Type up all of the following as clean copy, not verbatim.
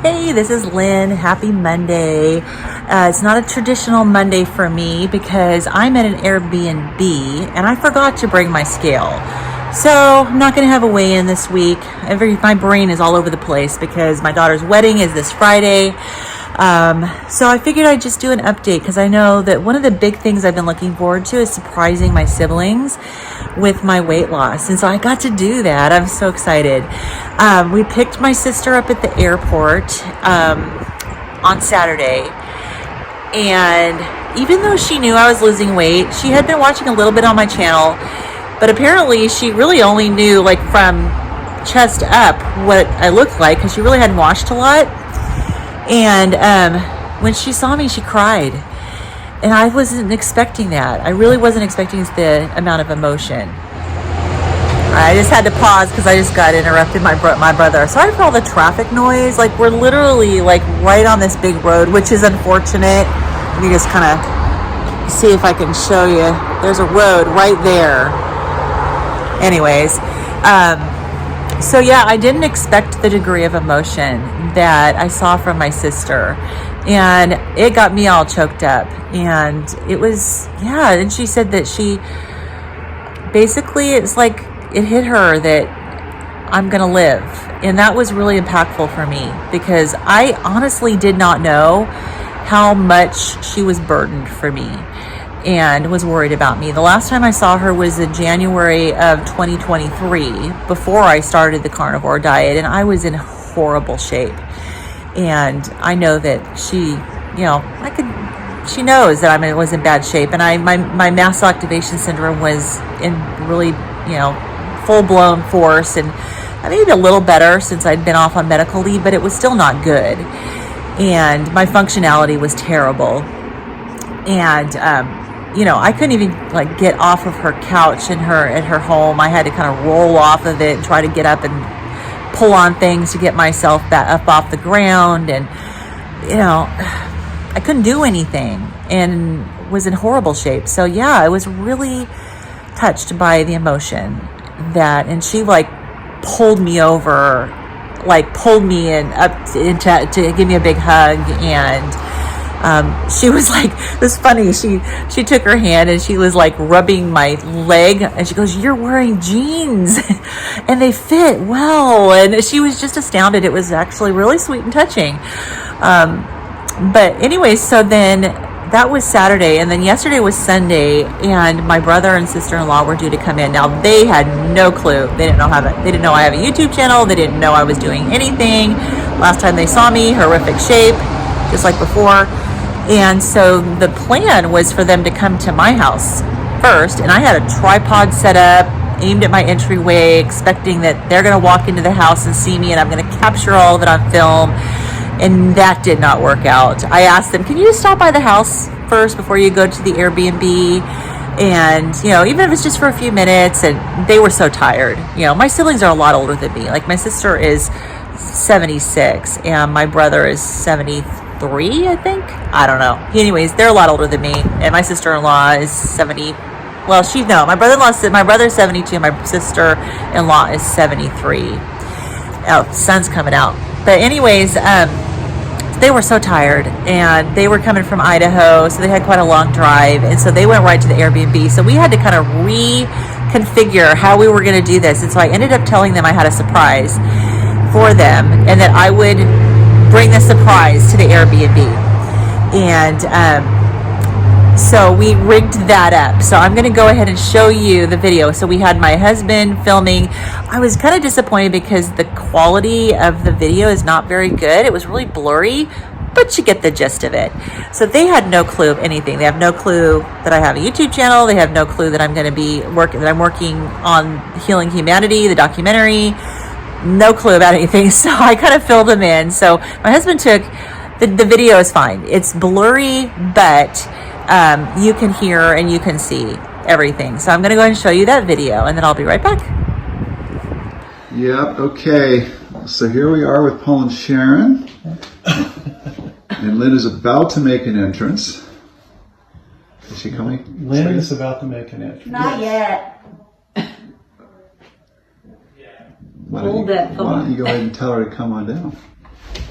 Hey, this is Lynn. Happy Monday. It's not a traditional Monday for me because I'm at an Airbnb and I forgot to bring my scale. So I'm not going to have a weigh-in this week. My brain is all over the place because my daughter's wedding is this Friday. So I figured I'd just do an update because I know that one of the big things I've been looking forward to is surprising my siblings with my weight loss. And so I got to do that. I'm so excited. We picked my sister up at the airport on Saturday. And even though she knew I was losing weight, she had been watching a little bit on my channel. But apparently she really only knew like from chest up what I looked like because she really hadn't washed a lot. And when she saw me, she cried. And I wasn't expecting that. I really wasn't expecting the amount of emotion. I just had to pause because I just got interrupted by my brother. Sorry for all the traffic noise. Like we're literally like right on this big road, which is unfortunate. Let me just kind of see if I can show you. There's a road right there. Anyways, so yeah, I didn't expect the degree of emotion that I saw from my sister, and it got me all choked up. And it was, yeah, and she said that she basically, it's like it hit her that I'm gonna live, and that was really impactful for me because I honestly did not know how much she was burdened for me and was worried about me. The last time I saw her was in January of 2023 before I started the carnivore diet, and I was in horrible shape. And I know that she, you know, she knows that I was in bad shape, and my mast cell activation syndrome was in really, you know, full-blown force, and I maybe a little better since I'd been off on medical leave, but it was still not good. And my functionality was terrible. And you know, I couldn't even like get off of her couch at her home. I had to kind of roll off of it and try to get up and pull on things to get myself back up off the ground. And, you know, I couldn't do anything and was in horrible shape. So yeah, I was really touched by the emotion that, and she like pulled me over, like pulled me in up to give me a big hug. And she was like, it was funny. She took her hand and she was like rubbing my leg, and she goes, "You're wearing jeans and they fit well." And she was just astounded. It was actually really sweet and touching. But anyway, so then that was Saturday, and then yesterday was Sunday, and my brother and sister-in-law were due to come in. Now they had no clue. They didn't know I have a YouTube channel. They didn't know I was doing anything. Last time they saw me, horrific shape, just like before. And so the plan was for them to come to my house first, and I had a tripod set up, aimed at my entryway, expecting that they're going to walk into the house and see me, and I'm going to capture all of it on film. And that did not work out. I asked them, "Can you just stop by the house first before you go to the Airbnb?" And, you know, even if it's just for a few minutes. And they were so tired. You know, my siblings are a lot older than me. Like my sister is 76 and my brother is 73, I think. I don't know. Anyways, they're a lot older than me. And my sister-in-law is 70. Well, my brother's 72. My sister-in-law is 73. Oh, sun's coming out. But anyways, they were so tired, and they were coming from Idaho, so they had quite a long drive, and so they went right to the Airbnb. So we had to kind of reconfigure how we were going to do this. And so I ended up telling them I had a surprise for them and that I would bring the surprise to the Airbnb. And so we rigged that up. So I'm going to go ahead and show you the video. So we had my husband filming. I was kind of disappointed because the quality of the video is not very good. It was really blurry, but you get the gist of it. So they had no clue of anything. They have no clue that I have a YouTube channel. They have no clue that I'm going to be I'm working on Healing Humanity, the documentary. No clue about anything. So I kind of filled them in. So my husband took the video is fine. It's blurry, but you can hear and you can see everything. So I'm going to go ahead and show you that video, and then I'll be right back. Yep, okay. So here we are with Paul and Sharon. And Lynn is about to make an entrance. Is she coming? Lynn is about to make an entrance. Not yet. Why don't you go ahead and tell her to come on down?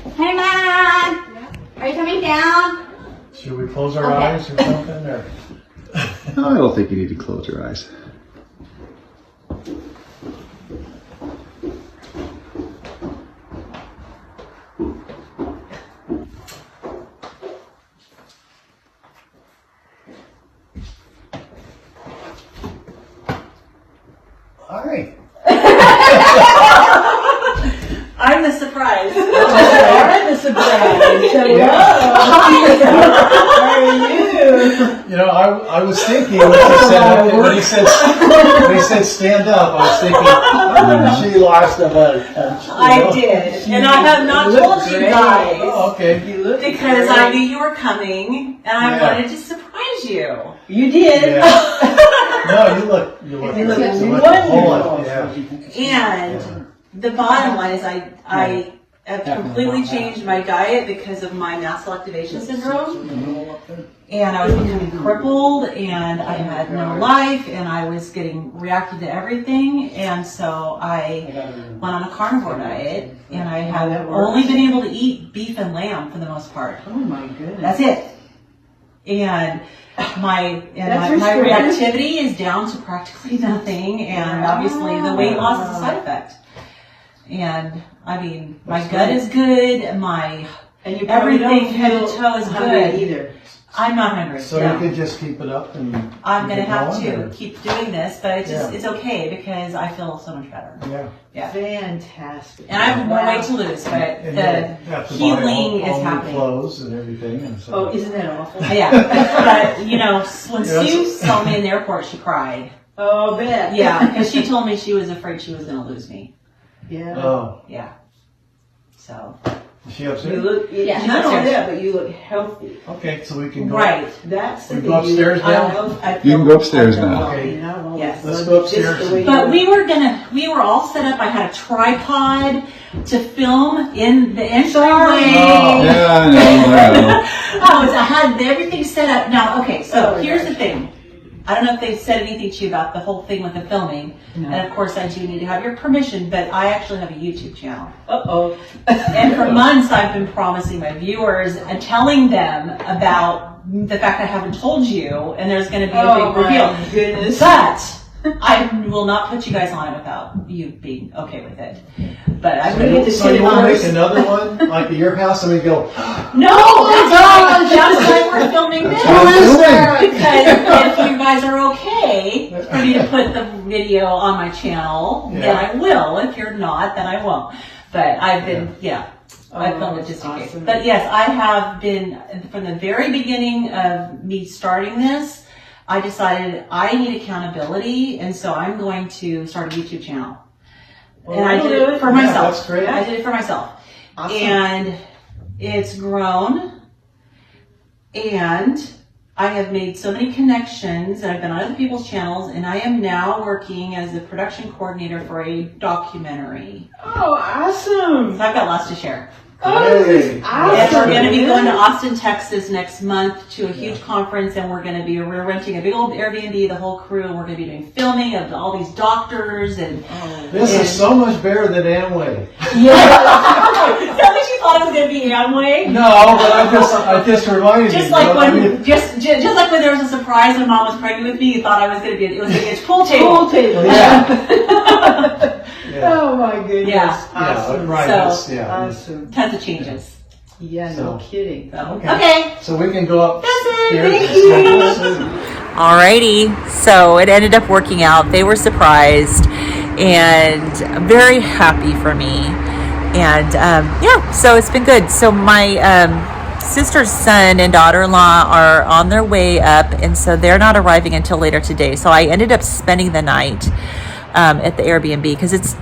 Hey, Mom! Are you coming down? Should we close our eyes or something? Or? No, I don't think you need to close your eyes. All right. I'm the surprise. I'm the surprise. Hello. How are you? You know, I was thinking when he said stand up, I was thinking she lost a vote. I did, and I have not told you guys Oh, okay. because I knew you were coming, and I wanted to surprise you. You did. Yeah. No, you look wonderful. Yeah. And the bottom line is I have completely changed my diet because of my mast cell activation syndrome. And I was becoming crippled, and I had no life, and I was getting reacted to everything. And so I went on a carnivore diet, and I have only been able to eat beef and lamb for the most part. Oh my goodness. That's it. And my reactivity is down to practically nothing, and obviously the weight loss is a side effect. And I mean, my gut is good, my everything head to toe is good. Either. I'm not hungry. So you could just keep it up and I'm gonna keep it have going, to keep doing this, but it's okay because I feel so much better. Yeah. Fantastic. And I have more weight to lose, but And the you have to buy healing is all new happening. clothes and everything, and so. Oh, isn't that awful? Yeah, but you know, when Sue saw me in the airport, she cried. Oh, bet. Yeah, because she told me she was afraid she was gonna lose me. Yeah. Oh, Yeah. So. is she upset? You look. Yeah, Not she's only upstairs. that, but you look healthy. Okay, so we can go. Right. That's the We thing. go upstairs I now? know- I You can feel- go upstairs I feel now. healthy, Okay. you know? Yes. Let's go upstairs. Just the way But you we were all set up. I had a tripod to film in the entryway. Oh. Yeah, I know. I had everything set up. Now, okay, so here's the thing. I don't know if they've said anything to you about the whole thing with the filming. No. And of course I do need to have your permission, but I actually have a YouTube channel. Uh-oh. And for months I've been promising my viewers and telling them about the fact I haven't told you, and there's going to be a big reveal. Goodness. But I will not put you guys on it without you being okay with it. But I'm going to get to So sit you want to make first. another one, like at your house, and we go, No, that's why we're filming this. Because if you guys are okay for me to put the video on my channel, then I will. If you're not, then I won't. But I've been, I filmed it just in case. Awesome. But yes, I have been, from the very beginning of me starting this, I decided I need accountability, and so I'm going to start a YouTube channel. And I did it for myself. That's great. I did it for myself. Awesome. And it's grown, and I have made so many connections, and I've been on other people's channels, and I am now working as the production coordinator for a documentary. Oh, awesome. So I've got lots to share. Oh, this is awesome. And we're going to be going to Austin, Texas next month to a huge conference, and we're renting a big old Airbnb, the whole crew, and we're going to be doing filming of all these doctors and. this is so much better than Amway. Yeah. Is that what you thought it was going to be, Amway? No, but I just reminded Just you. like you know, when, I mean, just like when there was a surprise when Mom was pregnant with me, you thought I was going to be. It was going to be a pool table. Pool table. Yeah. Oh my goodness. Yeah. Awesome. right. So- That's- Awesome. Tons of changes. Yeah, no So- kidding. Okay. So we can go up. That's it. Thank you. Alrighty, so it ended up working out. They were surprised and very happy for me. And so it's been good. So my sister's son and daughter-in-law are on their way up, and so they're not arriving until later today. So I ended up spending the night at the Airbnb because it's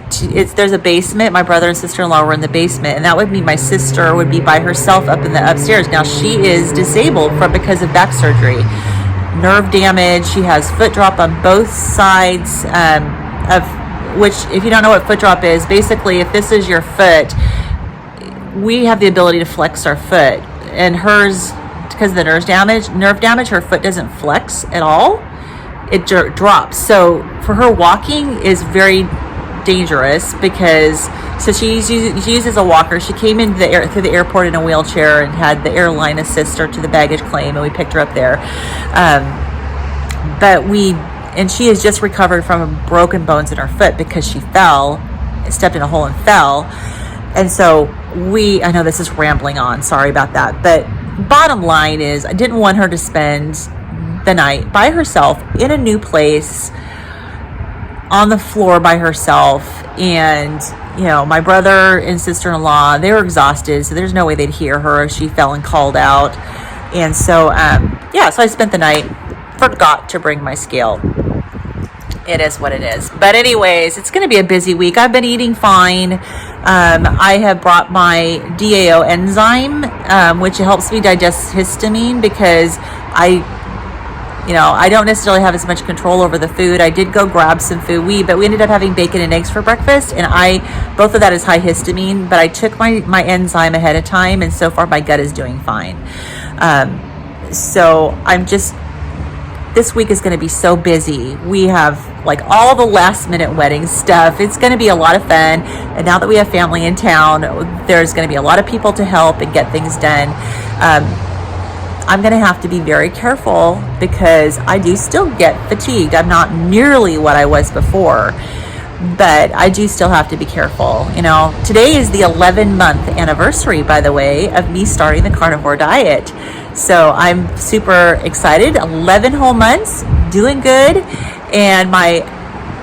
there's a basement. My brother and sister-in-law were in the basement, and that would mean my sister would be by herself up in the upstairs. Now she is disabled because of back surgery, nerve damage. She has foot drop on both sides of which, if you don't know what foot drop is, basically if this is your foot, we have the ability to flex our foot, and hers, because of the nerve damage, her foot doesn't flex at all. It drops. So for her, walking is very dangerous because So she uses a walker. She came into through the airport in a wheelchair and had the airline assist her to the baggage claim, and we picked her up there. And she has just recovered from broken bones in her foot because she stepped in a hole and fell. And so I know this is rambling on, sorry about that, but bottom line is I didn't want her to spend the night by herself in a new place on the floor by herself. And my brother and sister-in-law, they were exhausted, so there's no way they'd hear her if she fell and called out. And so so I spent the night, forgot to bring my scale. It is what it is. But anyways, it's going to be a busy week. I've been eating fine. I have brought my DAO enzyme, which helps me digest histamine, because I don't necessarily have as much control over the food. I did go grab some food, but we ended up having bacon and eggs for breakfast, and both of that is high histamine, but I took my enzyme ahead of time, and so far my gut is doing fine. So this week is going to be so busy. We have like all the last minute wedding stuff. It's going to be a lot of fun. And now that we have family in town, there's going to be a lot of people to help and get things done. I'm going to have to be very careful because I do still get fatigued. I'm not nearly what I was before, but I do still have to be careful. Today is the 11-month anniversary, by the way, of me starting the carnivore diet. So I'm super excited. 11 whole months, doing good. And my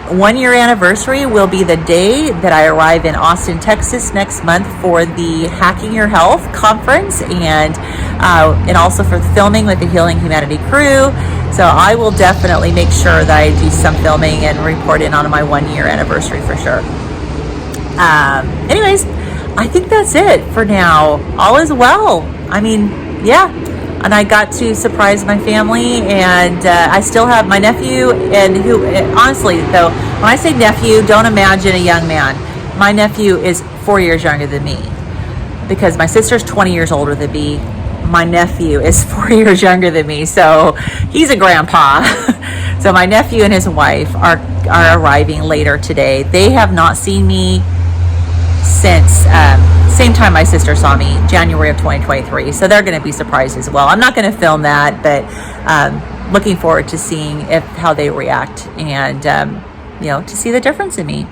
1-year anniversary will be the day that I arrive in Austin, Texas next month for the Hacking Your Health conference, and also for filming with the Healing Humanity crew. So I will definitely make sure that I do some filming and report in on my 1-year anniversary for sure. Anyways, I think that's it for now. All is well. And I got to surprise my family, and I still have my nephew, and who, honestly though, when I say nephew, don't imagine a young man. My nephew is 4 years younger than me, because my sister's 20 years older than me. My nephew is 4 years younger than me, so he's a grandpa. So my nephew and his wife are arriving later today. They have not seen me since same time my sister saw me, January of 2023. So they're going to be surprised as well. I'm not going to film that, but looking forward to seeing how they react, and to see the difference in me.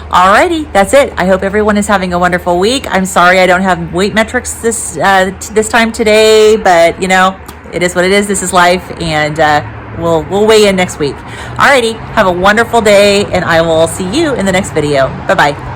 Alrighty, that's it. I hope everyone is having a wonderful week. I'm sorry I don't have weight metrics this time today, but it is what it is. This is life, and we'll weigh in next week. Alrighty, have a wonderful day, and I will see you in the next video. Bye bye.